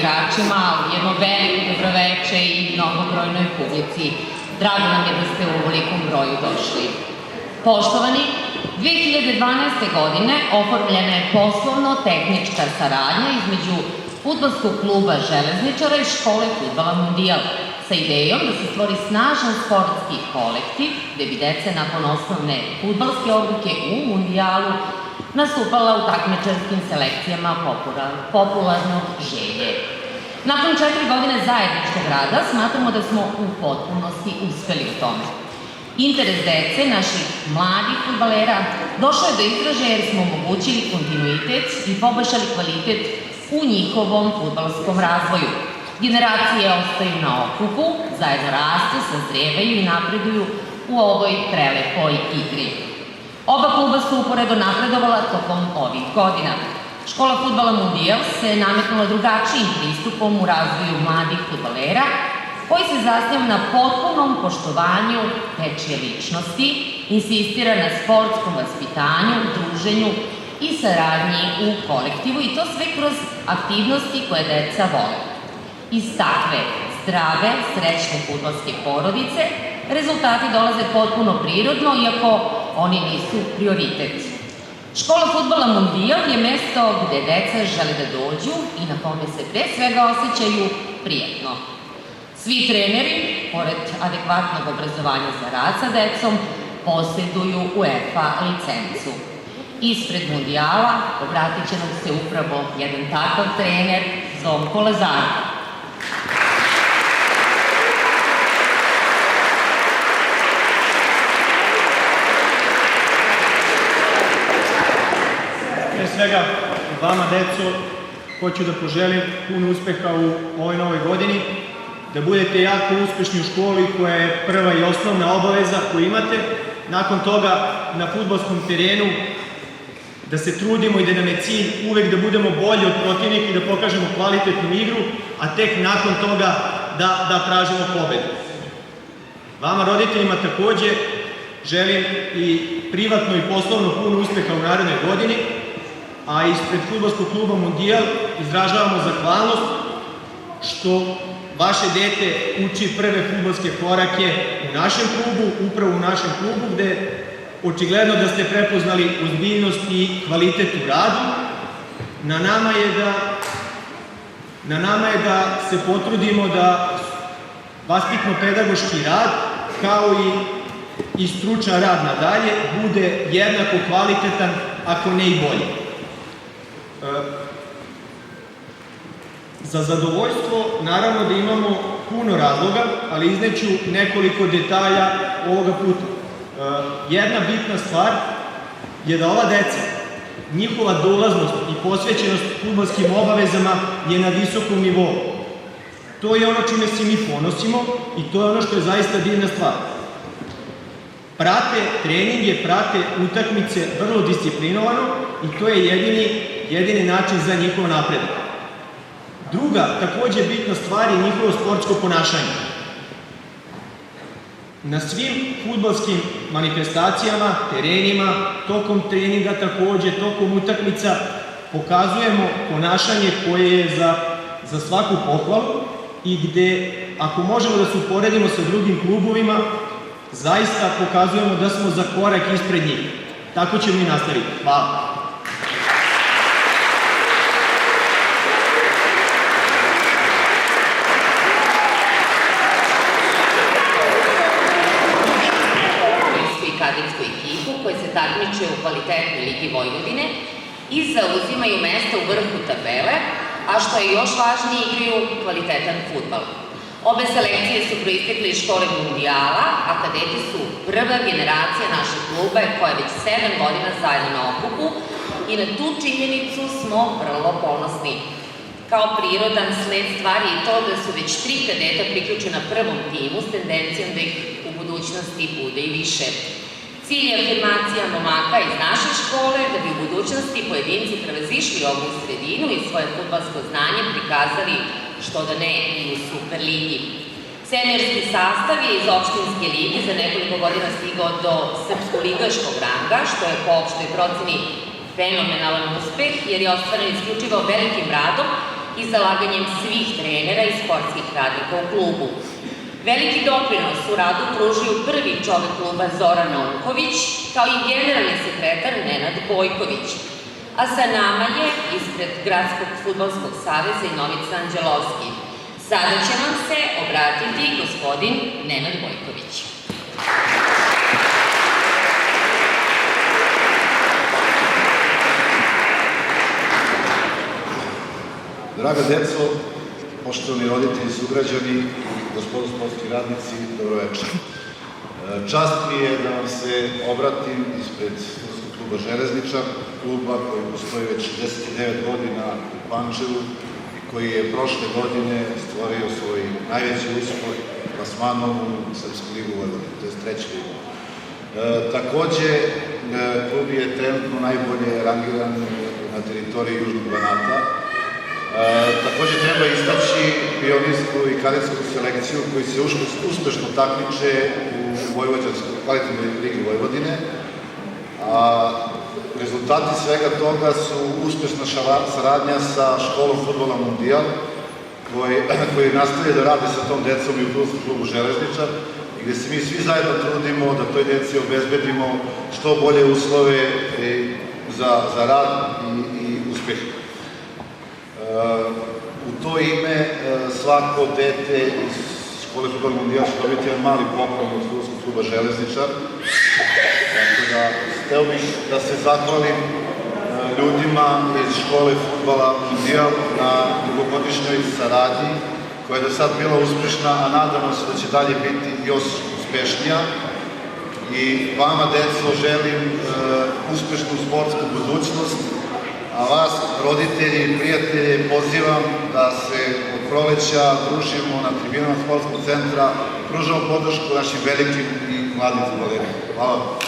igračima, jedno veliko dobroveče i mnogobrojnoj publici. Drago nam je da ste u ovolikom broju došli. Poštovani, 2012. godine oformljena je poslovno-tehnička saradnja između fudbalskog kluba Železničara i škole fudbala Mundijal, sa idejom da se stvori snažan sportski kolektiv gde bi deca nakon osnovne fudbalske obuke u Mundijalu nastupala u takmičarskim selekcijama popularnog želje. Nakon 4 godine zajedničkog rada smatramo da smo u potpunosti uspeli u tome. Interes dece, naših mladih fudbalera, došao je do izražaja jer smo omogućili kontinuitet i poboljšali kvalitet u njihovom fudbalskom razvoju. Generacije ostaju na okupu, zajedno rastu, sazrevaju i napreduju u ovoj prelepoj igri. Oba kluba su uporedo napredovala tokom ovih godina. Škola fudbala Mundijal se nametnula drugačijim pristupom u razvoju mladih fudbalera, koji se zasniva na potpunom poštovanju dečije ličnosti, insistira na sportskom vaspitanju, druženju i saradnji u kolektivu i to sve kroz aktivnosti koje deca vole. Iz takve zdrave, srećne fudbalske porodice rezultati dolaze potpuno prirodno, iako oni nisu prioritet. Škola fudbala Mundijal je mesto gde deca žele da dođu i na kome se pre svega osjećaju prijatno. Svi treneri, pored adekvatnog obrazovanja za rad sa decom, posjeduju UEFA licencu. Ispred Mundijala obratit će nam se upravo jedan takav trener, Zvonko Lazar. Pre svega, vama, deco, hoću da poželim puno uspeha u ovoj novoj godini, da budete jako uspešni u školi koja je prva i osnovna obaveza koju imate. Nakon toga na fudbalskom terenu da se trudimo i da nam je cilj uvek da budemo bolji od protivnika i da pokažemo kvalitetnu igru, a tek nakon toga da tražimo pobedu. Vama, roditeljima, takođe želim i privatno i poslovno puno uspeha u narednoj godini, a ispred fudbalskog kluba Mundijal izražavamo zahvalnost što vaše dete uči prve fudbalske korake u našem klubu, upravo u našem klubu, gde očigledno da ste prepoznali ozbiljnost i kvalitet u radu. Na nama je da se potrudimo da vaspitno-pedagoški rad, kao i stručan rad nadalje, bude jednako kvalitetan, ako ne i bolji. Za zadovoljstvo, naravno da imamo puno razloga, ali izneću nekoliko detalja ovoga puta. Jedna bitna stvar je da ova deca, njihova dolaznost i posvećenost fudbalskim obavezama je na visokom nivou. To je ono čime se mi ponosimo i to je ono što je zaista divna stvar. Prate treninge, prate utakmice vrlo disciplinovano i to je jedini način za njihov napredak. Druga, takođe bitna stvar je njihovo sportsko ponašanje. Na svim fudbalskim manifestacijama, terenima, tokom treninga takođe, tokom utakmica, pokazujemo ponašanje koje je za svaku pohvalu i gde, ako možemo da se uporedimo sa drugim klubovima, zaista pokazujemo da smo za korak ispred njih. Tako ćemo i nastaviti. Hvala. Kadetsku ekipu koje se takmiče u kvalitetnoj Ligi Vojvodine i zauzimaju mesta u vrhu tabele, a što je još važnije, igraju kvalitetan fudbal. Obe selekcije su proistekle iz škole Mundijala, a kadeti su prva generacija našeg kluba koja je već 7 godina zajedno na okupu i na tu činjenicu smo vrlo ponosni. Kao prirodan sled stvari je to da su već 3 kadeta priključena prvom timu s tendencijom da ih u budućnosti bude i više. Cilj je afirmacija momaka iz naše škole da bi u budućnosti pojedinci prevazišli ovu sredinu i svoje fudbalsko znanje prikazali, što da ne, i u Superligi. Seniorski sastav je iz opštinske ligi za nekoliko godina stigao do srpsko-ligaškog ranga, što je po opštoj proceni fenomenalan uspeh, jer je ostvaren isključivo velikim radom i zalaganjem svih trenera i sportskih radnika u klubu. Veliki doprinos u radu pružio prvi čovek kluba Zoran Onković, kao i generalni sekretar Nenad Bojković. A sa nama je ispred Gradskog fudbalskog saveza i Novica Anđelovski. Sada će vam se obratiti gospodin Nenad Bojković. Draga deco, poštovani roditelji, sugrađani, gospodo sportski radnici, dobroveče. Čast mi je da vam se obratim ispred Fudbalskog kluba Železničar, kluba koji postoji već 69 godina u Pančevu i koji je prošle godine stvorio svoj najveći uspeh plasmanom u Srpsku ligu Vojvodine, to je treći ligu. Takođe, klub je trenutno najbolje rangiran na teritoriji Južnog Banata. Takođe treba istaći pionirsku i kadetsku selekciju koji se uspešno takmiče u kvalitetnoj ligi Vojvodine, a rezultati svega toga su uspešna saradnja sa školom Fudbala Mundijal, koji nastavlja da rade sa tom decom i u Fudbalskom klubu Železničar, i gde se mi svi zajedno trudimo da toj deci obezbedimo što bolje uslove za rad i uspeh. U to ime svako dete iz škole Fudbala Mundijal će dobiti jedan mali poklon od Fudbalskog kluba Železničar. Tako da, hteo bih da se zahvalim ljudima iz škole Fudbala Mundijal na dugogodišnjoj saradnji, koja je do sad bila uspešna, a nadamo se da će dalje biti još uspešnija. I vama, deco, želim uspešnu sportsku budućnost, a vas, roditelji i prijatelji, pozivam da se od proleća družimo na tribinama sportskog centra, pružamo podršku našim velikim i mladim fudbalerima. Hvala.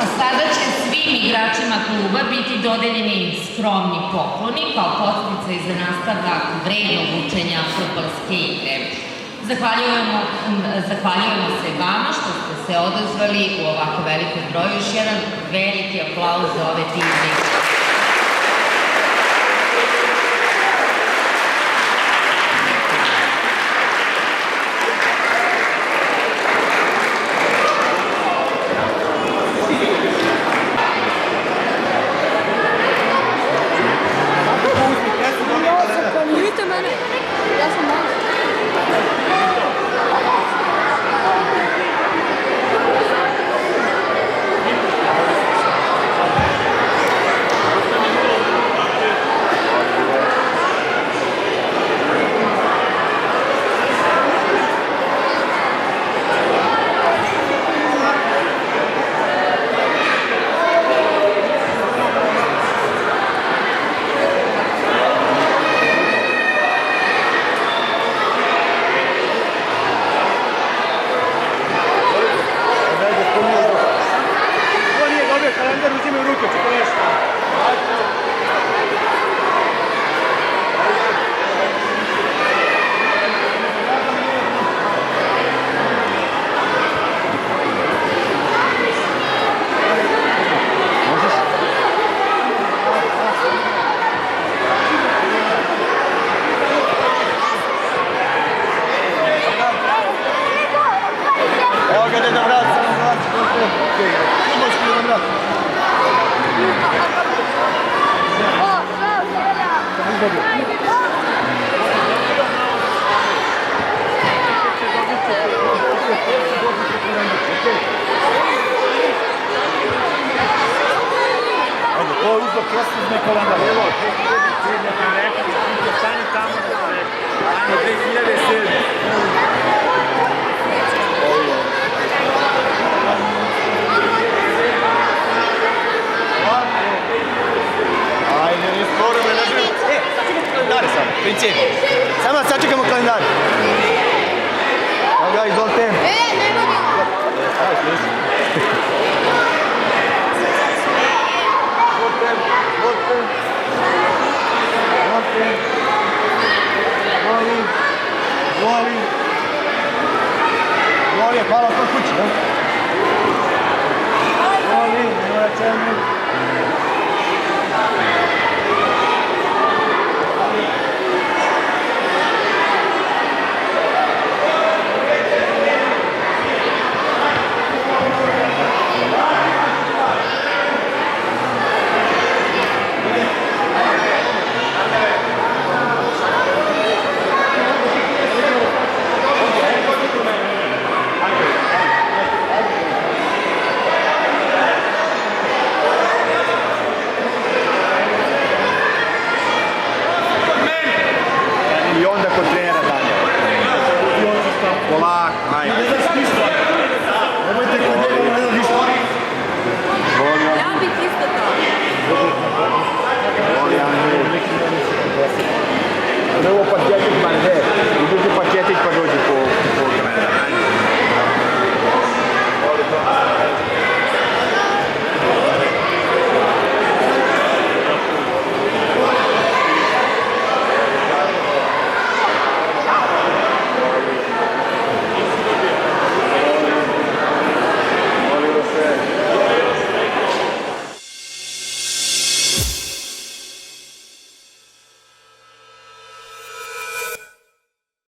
A sada će svim igračima kluba biti dodeljeni skromni pokloni kao podsticaj za nastavak vrednog učenja fudbalske igre. Zahvaljujemo se vama što ste se odazvali u ovako velikom broju. Još jedan veliki aplauz za ove timne. Samo sačekamo kalendar. Evo ga, izvolite. Molim. Ovdje, hvala kod kući. Ovdje, nema čemu. I onda kod trenera dalje. Polak, ajde. Nemojte kod njega, ne da ništa. Ja bih isto tako. Ne ovo paketit, man, ne. Idite paketit pa dođi po...